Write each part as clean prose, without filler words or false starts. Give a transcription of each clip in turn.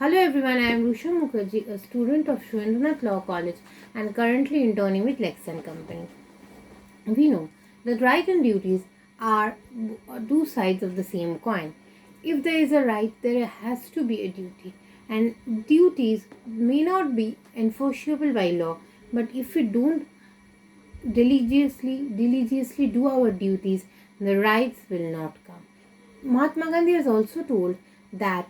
Hello everyone, I am Rusha Mukherjee, a student of Shwendranath Law College and currently interning with Lex and Company. We know that right and duties are two sides of the same coin. If there is a right, there has to be a duty. And duties may not be enforceable by law, but if we don't diligently do our duties, the rights will not come. Mahatma Gandhi has also told that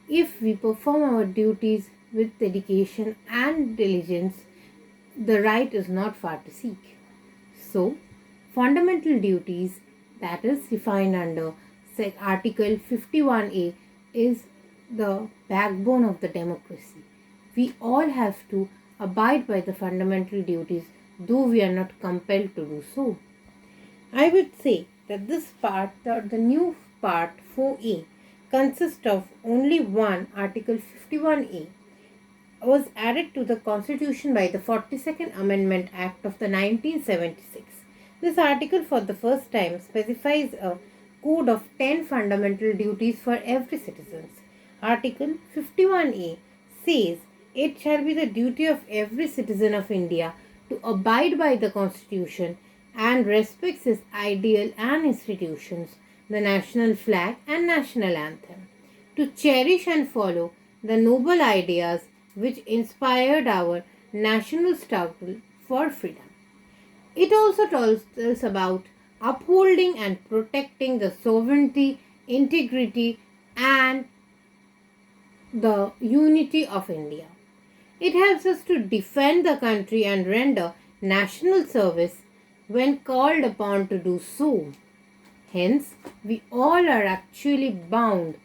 if we perform our duties with dedication and diligence, the right is not far to seek. So, fundamental duties, that is defined under Article 51A, is the backbone of the democracy. We all have to abide by the fundamental duties, though we are not compelled to do so. I would say that this part, the new part 4A, consists of only one Article 51A, was added to the Constitution by the 42nd Amendment Act of the 1976. This article for the first time specifies a code of 10 fundamental duties for every citizen. Article 51A says it shall be the duty of every citizen of India to abide by the Constitution and respects its ideal and institutions, the national flag and national anthem, to cherish and follow the noble ideas which inspired our national struggle for freedom. It also tells us about upholding and protecting the sovereignty, integrity, and the unity of India. It helps us to defend the country and render national service when called upon to do so. Hence, we all are actually bound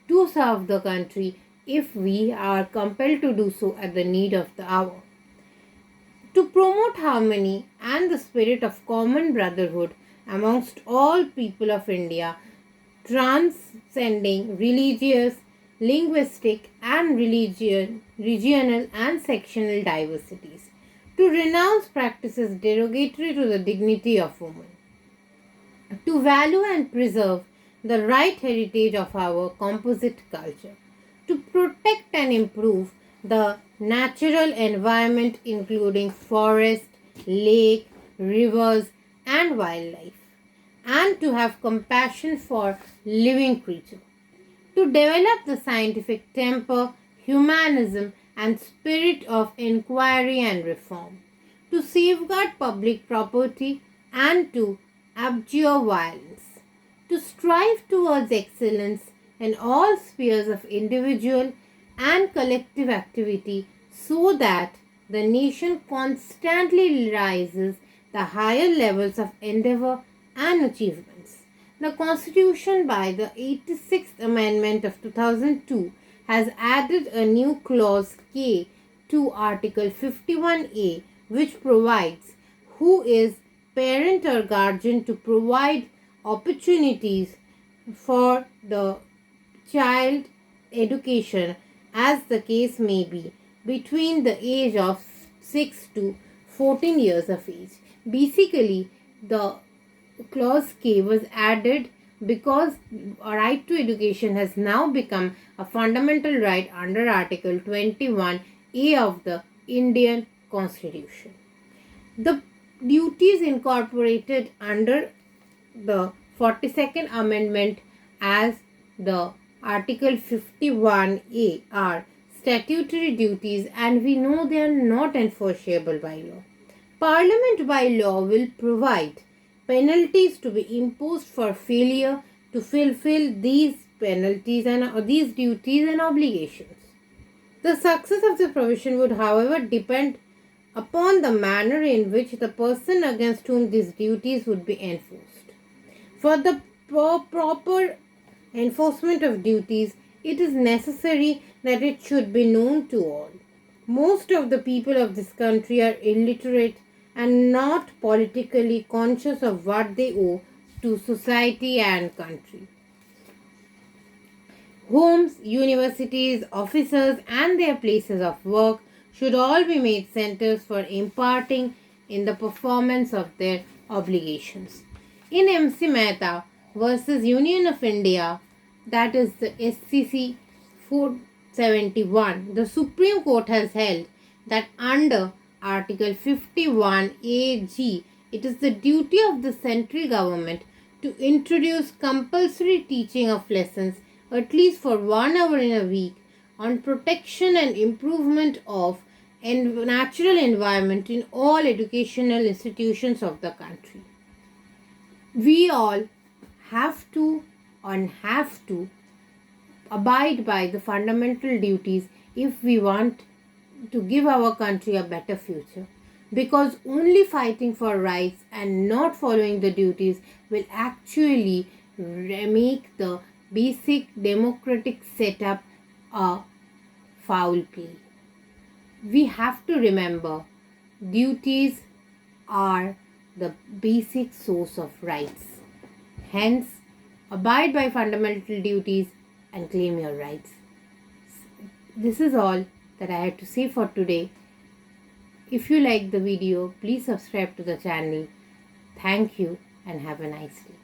to serve the country if we are compelled to do so at the need of the hour. To promote harmony and the spirit of common brotherhood amongst all people of India, transcending religious, linguistic, and regional and sectional diversities, to renounce practices derogatory to the dignity of women, to value and preserve the right heritage of our composite culture, to protect and improve the natural environment including forest, lake, rivers and wildlife, and to have compassion for living creatures, to develop the scientific temper, humanism and spirit of inquiry and reform, to safeguard public property and to abjure violence, to strive towards excellence in all spheres of individual and collective activity so that the nation constantly rises the higher levels of endeavor and achievements. The Constitution by the 86th Amendment of 2002 has added a new clause K to Article 51A, which provides who is parent or guardian to provide opportunities for the child education as the case may be between the age of 6 to 14 years of age. Basically, the clause K was added because a right to education has now become a fundamental right under Article 21A of the Indian Constitution. The duties incorporated under the 42nd Amendment as the Article 51A are statutory duties, and we know they are not enforceable by law. Parliament by law will provide penalties to be imposed for failure to fulfill these penalties and these duties and obligations. The success of the provision would, however, depend upon the manner in which the person against whom these duties would be enforced. For the proper enforcement of duties, it is necessary that it should be known to all. Most of the people of this country are illiterate and not politically conscious of what they owe to society and country. Homes, universities, offices, and their places of work should all be made centers for imparting in the performance of their obligations. In MC Mehta versus Union of India, that is the SCC 71, the Supreme Court has held that under Article 51 AG, it is the duty of the central government to introduce compulsory teaching of lessons at least for 1 hour in a week on protection and improvement of natural environment in all educational institutions of the country. We all have to abide by the fundamental duties if we want to give our country a better future, because only fighting for rights and not following the duties will actually make the basic democratic setup a foul play. We have to remember duties are the basic source of rights. Hence, abide by fundamental duties and claim your rights. This is all that I had to say for today. If you like the video, please subscribe to the channel. Thank you and have a nice day.